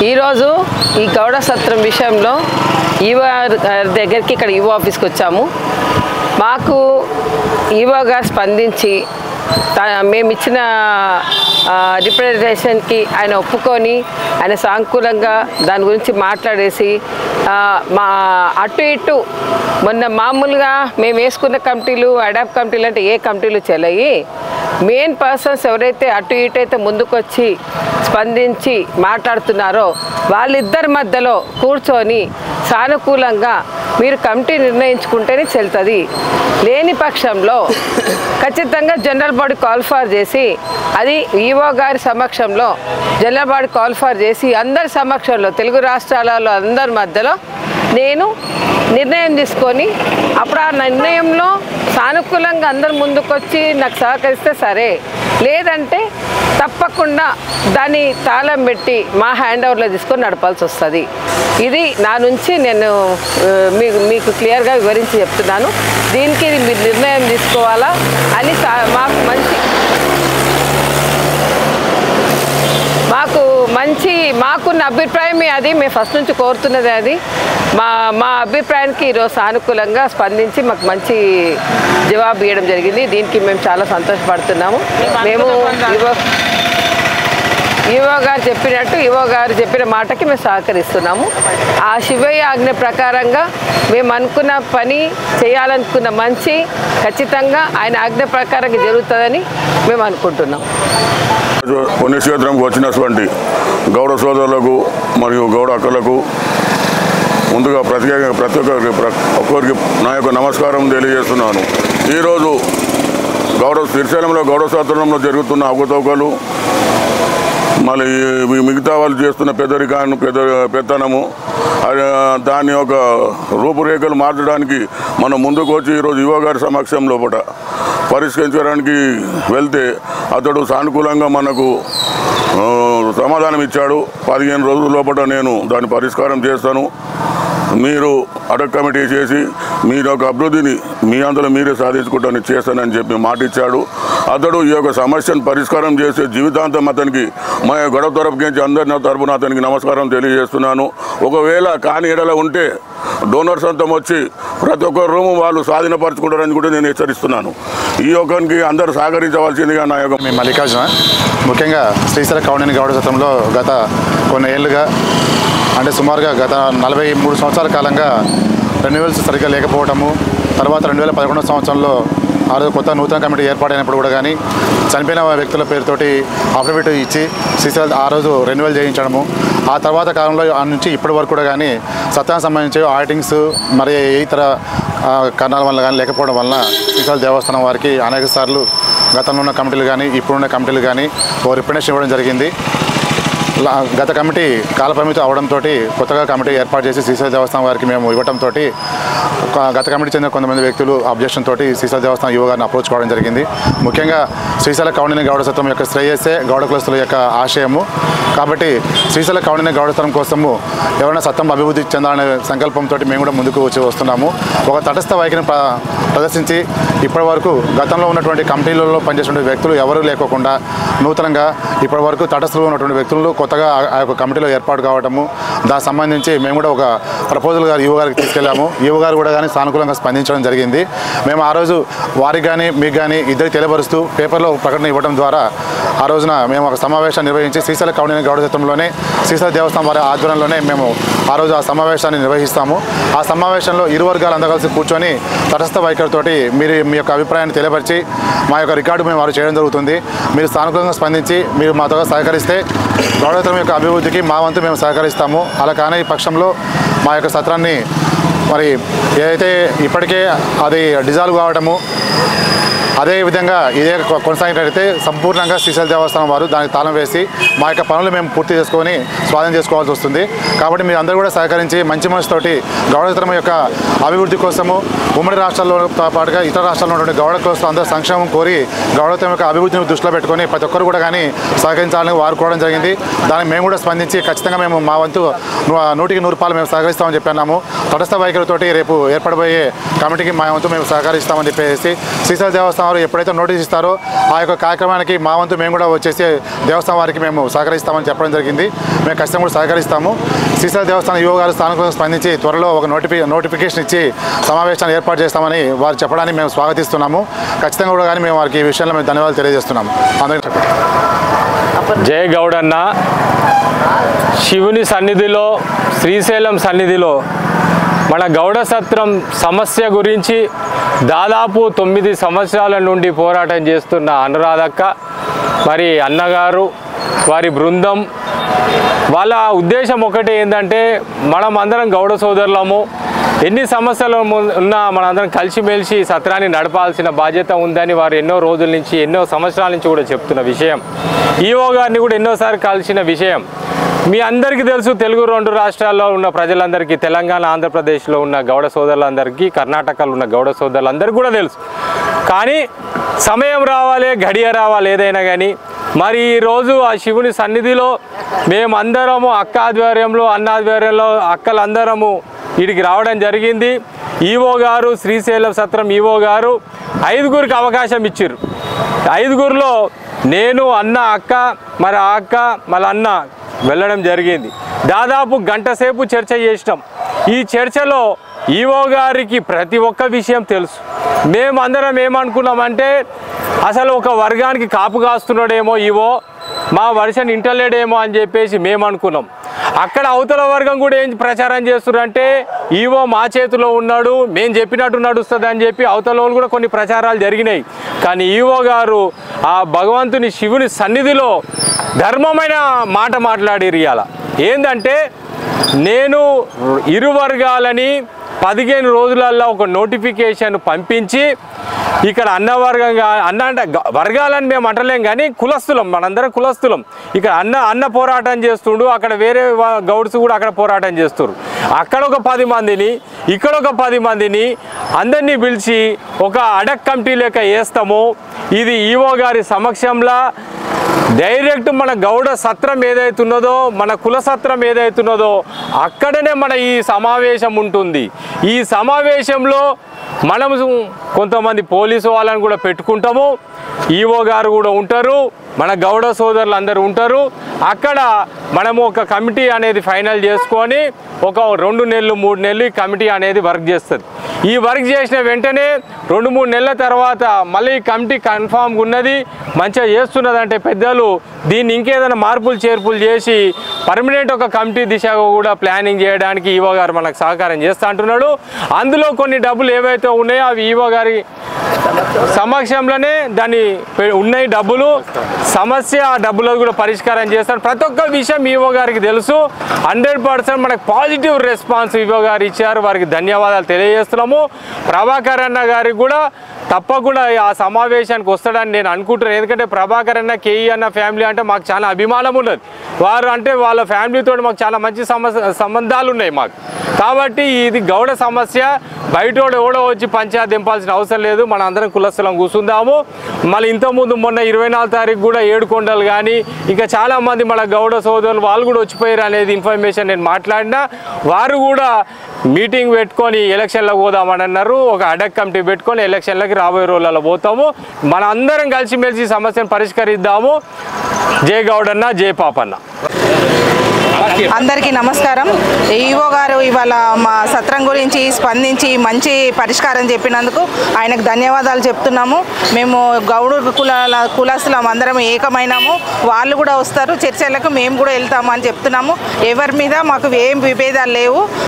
ఈరోజు ఈ గౌడ సత్రం విషయంలో ఈవో దగ్గరికి ఇక్కడ ఈవో ఆఫీస్కి వచ్చాము. మాకు ఈవో గారు స్పందించి మేము ఇచ్చిన రిప్రజెంటేషన్కి ఆయన ఒప్పుకొని ఆయన సానుకూలంగా దాని గురించి మాట్లాడేసి మా అటు ఇటు మొన్న మామూలుగా మేము వేసుకున్న కమిటీలు అడాప్ట్ కమిటీలు అంటే ఏ కమిటీలు చెల్లయి మెయిన్ పర్సన్స్ ఎవరైతే అటు ఇటు అయితే ముందుకొచ్చి స్పందించి మాట్లాడుతున్నారో వాళ్ళిద్దరి మధ్యలో కూర్చొని సానుకూలంగా మీరు కమిటీ నిర్ణయించుకుంటేనే చెల్తుంది. లేని పక్షంలో ఖచ్చితంగా జనరల్ బాడీ కాల్ఫర్ చేసి అది ఈవో గారి సమక్షంలో జనరల్ బాడీ కాల్ఫర్ చేసి అందరి సమక్షంలో తెలుగు రాష్ట్రాలలో అందరి మధ్యలో నేను నిర్ణయం తీసుకొని అప్పుడు ఆ నిర్ణయంలో సానుకూలంగా అందరు ముందుకొచ్చి నాకు సహకరిస్తే సరే, లేదంటే తప్పకుండా దాన్ని తాళం పెట్టి మా హ్యాండ్ ఓవర్లో తీసుకొని నడపాల్సి వస్తుంది. ఇది నా నుంచి నేను మీకు క్లియర్గా వివరించి చెప్తున్నాను. దీనికి మీరు నిర్ణయం తీసుకోవాలా అని మాకున్న అభిప్రాయమే అది. మేము ఫస్ట్ నుంచి కోరుతున్నది అది. మా అభిప్రాయానికి ఈరోజు సానుకూలంగా స్పందించి మాకు మంచి జవాబు ఇవ్వడం జరిగింది. దీనికి మేము చాలా సంతోషపడుతున్నాము. మేము ఈవో గారు చెప్పినట్టు ఈవో గారు చెప్పిన మాటకి మేము సహకరిస్తున్నాము. ఆ శివయ్య ఆజ్ఞ ప్రకారంగా మేము అనుకున్న పని చేయాలనుకున్న మంచి ఖచ్చితంగా ఆయన ఆజ్ఞ ప్రకారంగా జరుగుతుందని మేము అనుకుంటున్నాం. పుణ్యక్షేత్రంకి వచ్చినటువంటి గౌడ సోదరులకు మరియు గౌడ అక్కలకు ముందుగా ప్రత్యేకంగా ప్రతి ఒక్కరికి నా యొక్క నమస్కారం తెలియజేస్తున్నాను. ఈరోజు శ్రీశైలంలో గౌడ సత్రంలో జరుగుతున్న అవకతవకలు, మళ్ళీ మిగతా వాళ్ళు చేస్తున్న పెత్తనము దాని యొక్క రూపురేఖలు మార్చడానికి మనం ముందుకు వచ్చి ఈరోజు ఈవో గారి సమక్షం లోపల పరిష్కరించడానికి వెళ్తే అతడు సానుకూలంగా మనకు సమాధానం ఇచ్చాడు. 15 రోజుల లోపల నేను దాని పరిష్కారం చేస్తాను, మీరు అడక్ కమిటీ చేసి మీరు ఒక అభివృద్ధిని మీ అంతలో మీరే సాధించుకుంటానని చేస్తానని చెప్పి మాట ఇచ్చాడు. అతడు ఈ యొక్క సమస్యను పరిష్కారం చేసే జీవితాంతం అతనికి మా గొడవ తరపుకి అందరి తరపున అతనికి నమస్కారం తెలియజేస్తున్నాను. ఒకవేళ కాని ఎడల ఉంటే డోనర్స్ అంతా వచ్చి ప్రతి ఒక్క రూము వాళ్ళు స్వాధీనపరచుకుంటారని కూడా నేను హెచ్చరిస్తున్నాను. ఈ ఒక్కరికి అందరూ సహకరించవలసిందిగా నా యొక్క మల్లికార్జున. ముఖ్యంగా శ్రీశైల కౌండని గౌడ సత్రంలో గత కొన్ని ఏళ్ళుగా అంటే సుమారుగా గత 43 సంవత్సరాల కాలంగా రెన్యువల్స్ సరిగ్గా లేకపోవడము, తర్వాత 2011 సంవత్సరంలో ఆ రోజు కొత్త నూతన కమిటీ ఏర్పాటైనప్పుడు కూడా కానీ చనిపోయిన వ్యక్తుల పేరుతోటి అఫిడవిట్ ఇచ్చి శ్రీశైలం ఆ రోజు రెన్యువల్ చేయించడము, ఆ తర్వాత కాలంలో ఆ నుంచి ఇప్పటి వరకు కూడా కానీ సత్యానికి సంబంధించి ఆడిటింగ్స్ మరి ఇతర కారణాల వల్ల కానీ లేకపోవడం వలన శ్రీశైలం దేవస్థానం వారికి అనేక సార్లు గతంలో ఉన్న కమిటీలు కానీ ఇప్పుడున్న కమిటీలు కానీ ఓ రిప్రజెంటేషన్ ఇవ్వడం జరిగింది. గత కమిటీ కాలపరిమితి అవడంతో కొత్తగా కమిటీ ఏర్పాటు చేసి శ్రీశైల దేవస్థానం వారికి మేము ఇవ్వడంతో గత కమిటీ చెందిన కొంతమంది వ్యక్తులు అబ్జెక్షన్ తోటి శ్రీశైల దేవస్థానం ఈవో గారిని అప్రోచ్ కావడం జరిగింది. ముఖ్యంగా శ్రీశైల కౌండిని గౌడ సత్రం యొక్క శ్రేయస్సే గౌడ కులస్తుల యొక్క ఆశయము. కాబట్టి శ్రీశైల కౌండిని గౌడ సత్రం కోసము ఎవరైనా సత్రం అభివృద్ధి చెందాలనే సంకల్పంతో మేము కూడా ముందుకు వస్తున్నాము. ఒక తటస్థ వైఖరిని ప్రదర్శించి ఇప్పటి వరకు గతంలో ఉన్నటువంటి కమిటీలలో పనిచేసిన వ్యక్తులు ఎవరూ లేకోకుండా నూతనంగా ఇప్పటి వరకు తటస్థలో ఉన్నటువంటి వ్యక్తులు కొత్తగా ఆ యొక్క కమిటీలో ఏర్పాటు కావడము, దానికి సంబంధించి మేము కూడా ఒక ప్రపోజల్ గారు ఈవో గారికి తీసుకెళ్ళాము. ఈవో గారు కూడా కానీ సానుకూలంగా స్పందించడం జరిగింది. మేము ఆ రోజు వారికి కానీ మీకు కానీ ఇద్దరికి తెలియపరుస్తూ పేపర్లో ప్రకటన ఇవ్వడం ద్వారా ఆ రోజున మేము ఒక సమావేశాన్ని నిర్వహించి శ్రీశైల కౌండిని గౌడ సత్రంలోనే శ్రీశైల దేవస్థానం వారి ఆధ్వర్యంలోనే మేము ఆ రోజు ఆ సమావేశాన్ని నిర్వహిస్తాము. ఆ సమావేశంలో ఇరు వర్గాలు అందరూ కలిసి కూర్చొని తటస్థ వైఖరితోటి మీరు మీ యొక్క అభిప్రాయాన్ని తెలియపరిచి మా యొక్క రికార్డు మేము వారు చేయడం జరుగుతుంది. మీరు సానుకూలంగా స్పందించి మీరు మాతో సహకరిస్తే గౌడ సత్రం యొక్క అభివృద్ధికి మా వంతు మేము సహకరిస్తాము. అలా కానీ పక్షంలో మా యొక్క సత్రాన్ని మరి ఏదైతే ఇప్పటికే అది డిజాల్వ్ కావడము అదేవిధంగా ఇదే కొనసాగినట్లయితే సంపూర్ణంగా శ్రీశైల దేవస్థానం వారు దానికి తాళం వేసి మా యొక్క పనులు మేము పూర్తి చేసుకొని స్వాధీనం చేసుకోవాల్సి వస్తుంది. కాబట్టి మీరు అందరూ కూడా సహకరించి మంచి మనసుతోటి గౌడ సత్రం యొక్క అభివృద్ధి కోసము ఉమ్మడి రాష్ట్రాల్లో పాటుగా ఇతర రాష్ట్రాల్లో ఉన్నటువంటి గౌడ కులస్తులు అందరూ సంక్షేమం కోరి గౌడ సత్రం యొక్క అభివృద్ధిని దృష్టిలో పెట్టుకొని ప్రతి ఒక్కరు కూడా కానీ సహకరించాలని వారు కోరడం జరిగింది. దానికి మేము కూడా స్పందించి ఖచ్చితంగా మేము మా వంతు 100% మేము సహకరిస్తామని చెప్పాము. తటస్థ వైఖరి ఆశీస్సులతోటి రేపు ఏర్పడబోయే కమిటీకి మా వంతు మేము సహకరిస్తామని చెప్పేసి శ్రీశైలం దేవస్థానం వారు ఎప్పుడైతే నోటీస్ ఇస్తారో ఆ యొక్క కార్యక్రమానికి మా వంతు మేము కూడా వచ్చేసి దేవస్థానం వారికి మేము సహకరిస్తామని చెప్పడం జరిగింది. మేము ఖచ్చితంగా కూడా సహకరిస్తాము. శ్రీశైలం దేవస్థానం ఈవో గారు స్థానికంగా స్పందించి త్వరలో ఒక నోటిఫికేషన్ ఇచ్చి సమావేశాన్ని ఏర్పాటు చేస్తామని వారు చెప్పడానికి మేము స్వాగతిస్తున్నాము. ఖచ్చితంగా కూడా కానీ మేము వారికి ఈ విషయంలో మేము ధన్యవాదాలు తెలియజేస్తున్నాము. అందరికీ జై గౌడన్న. శివుని సన్నిధిలో, శ్రీశైలం సన్నిధిలో మన గౌడ సత్రం సమస్య గురించి దాదాపు 9 సంవత్సరాల నుండి పోరాటం చేస్తున్న అనురాధక్క, మరి అన్నగారు, వారి బృందం, వాళ్ళ ఉద్దేశం ఒకటి ఏంటంటే మనం అందరం గౌడ సోదరులము, ఎన్ని సమస్యలు ఉన్నా మనందరం కలిసిమెలిసి సత్రాన్ని నడపాల్సిన బాధ్యత ఉందని వారు ఎన్నో రోజుల నుంచి, ఎన్నో సంవత్సరాల నుంచి కూడా చెప్తున్న విషయం. ఈవో గారిని కూడా ఎన్నోసార్లు కలిసిన విషయం. మీ అందరికీ తెలుసు, తెలుగు 2 రాష్ట్రాల్లో ఉన్న ప్రజలందరికీ, తెలంగాణ, ఆంధ్రప్రదేశ్లో ఉన్న గౌడ సోదరులందరికీ, కర్ణాటకలో ఉన్న గౌడ సోదరులందరికీ కూడా తెలుసు. కానీ సమయం రావాలి, గడియ రావాలి ఏదైనా కానీ. మరి ఈరోజు ఆ శివుని సన్నిధిలో మేమందరము అక్క ఆధ్వర్యంలో, అన్న ఆధ్వర్యంలో, అక్కలందరము వీడికి రావడం జరిగింది. ఈవో గారు, శ్రీశైలం సత్రం ఈవో గారు 5గురికి అవకాశం ఇచ్చారు. 5గురిలో నేను, అన్న, అక్క, మరి ఆ అక్క, మళ్ళీ అన్న వెళ్ళడం జరిగింది. దాదాపు గంట సేపు చర్చ చేసినాం. ఈ చర్చలో ఈవో గారికి ప్రతి ఒక్క విషయం తెలుసు. మేమందరం ఏమనుకున్నామంటే అసలు ఒక వర్గానికి కాపు కాస్తున్నాడేమో ఈవో, మా వర్షాన్ని ఇంటలేడేమో అని చెప్పేసి మేము అనుకున్నాం. అక్కడ అవతల వర్గం కూడా ఏం ప్రచారం చేస్తున్నారంటే ఈవో మా చేతిలో ఉన్నాడు, మేము చెప్పినట్టు నడుస్తుంది అని చెప్పి అవతల వాళ్ళు కూడా కొన్ని ప్రచారాలు జరిగినాయి. కానీ ఈవో గారు ఆ భగవంతుని శివుని సన్నిధిలో ధర్మమైన మాట మాట్లాడిరు. ఇవాళ ఏంటంటే నేను ఇరు వర్గాలని 15 రోజులలో ఒక నోటిఫికేషన్ పంపించి ఇక్కడ అన్న వర్గంగా, అన్న అంటే వర్గాలని మేము అంటలేం కానీ కులస్తులం, మనందరం కులస్తులం. ఇక్కడ అన్న పోరాటం చేస్తుండు, అక్కడ వేరే గౌడ్స్ కూడా అక్కడ పోరాటం చేస్తున్నారు. అక్కడ ఒక 10 మందిని, ఇక్కడ ఒక 10 మందిని అందరినీ పిలిచి ఒక అడక్ కమిటీ లెక్క వేస్తాము. ఇది ఈవో గారి సమక్షంలో డైరెక్ట్ మన గౌడ సత్రం ఏదైతున్నదో, మన కుల సత్రం ఏదైతున్నదో అక్కడనే మన ఈ సమావేశం ఉంటుంది. ఈ సమావేశంలో మనము కొంతమంది పోలీసు వాళ్ళని కూడా పెట్టుకుంటాము, ఈవో గారు కూడా ఉంటారు, మన గౌడ సోదరులు అందరూ ఉంటారు. అక్కడ మనము ఒక కమిటీ అనేది ఫైనల్ చేసుకొని ఒక 2 నెలలు 3 నెలలు ఈ కమిటీ అనేది వర్క్ చేస్తుంది. ఈ వర్క్ చేసిన వెంటనే 2-3 నెలల తర్వాత మళ్ళీ ఈ కమిటీ కన్ఫామ్గా ఉన్నది, మంచిగా చేస్తున్నదంటే పెద్దలు దీన్ని ఇంకేదైనా మార్పులు చేర్పులు చేసి పర్మనెంట్ ఒక కమిటీ దిశగా కూడా ప్లానింగ్ చేయడానికి ఈవో గారు మనకు సహకారం చేస్తూ అంటున్నాడు. అందులో కొన్ని డబ్బులు ఏవైతే ఉన్నాయో అవి ఈవో గారి సమక్షంలోనే దాన్ని ఉన్నాయి డబ్బులు. సమస్య ఆ డబ్బులు కూడా పరిష్కారం చేస్తారు. ప్రతి ఒక్క విషయం ఈవో గారికి తెలుసు. 100% మనకు పాజిటివ్ రెస్పాన్స్ ఈవో గారు ఇచ్చారు. వారికి ధన్యవాదాలు తెలియజేస్తున్నాము. ప్రభాకర్ అన్న గారికి కూడా తప్పకుండా ఆ సమావేశానికి వస్తాడని నేను అనుకుంటున్నాను. ఎందుకంటే ప్రభాకర్ అన్న, కేఈ అన్న ఫ్యామిలీ అంటే మాకు చాలా అభిమానం ఉన్నది. వారు అంటే వాళ్ళ ఫ్యామిలీతో మాకు చాలా మంచి సంబంధాలు ఉన్నాయి మాకు. కాబట్టి ఇది గౌడ సమస్య, బయటోడు ఎవడో వచ్చి పంచాయతీ దింపాల్సిన అవసరం లేదు. మన అందరం కులస్థలం కూర్చుందాము. మళ్ళీ ఇంతకుముందు మొన్న 24 తారీఖు కూడా ఏడుకొండలు కానీ ఇంకా చాలామంది మన గౌడ సోదరులు వాళ్ళు కూడా వచ్చిపోయారు అనేది ఇన్ఫర్మేషన్ నేను మాట్లాడినా. వారు కూడా మీటింగ్ పెట్టుకొని ఎలక్షన్లకు పోదామని అన్నారు. ఒక అడక్ కమిటీ పెట్టుకొని ఎలక్షన్లకి రాబోయే రోజులలో పోతాము. మన అందరం కలిసిమెలిసి సమస్యను పరిష్కరిద్దాము. జై గౌడన్న, జై పాపన్న. అందరికీ నమస్కారం. ఈవో గారు ఇవాళ మా సత్రం గురించి స్పందించి మంచి పరిష్కారం చెప్పినందుకు ఆయనకు ధన్యవాదాలు చెప్తున్నాము. మేము గౌడు కులస్తులం అందరం ఏకమైనాము. వాళ్ళు కూడా వస్తారు చర్చలకు, మేము కూడా వెళ్తాము అని చెప్తున్నాము. ఎవరి మీద మాకు ఏం విభేదాలు లేవు.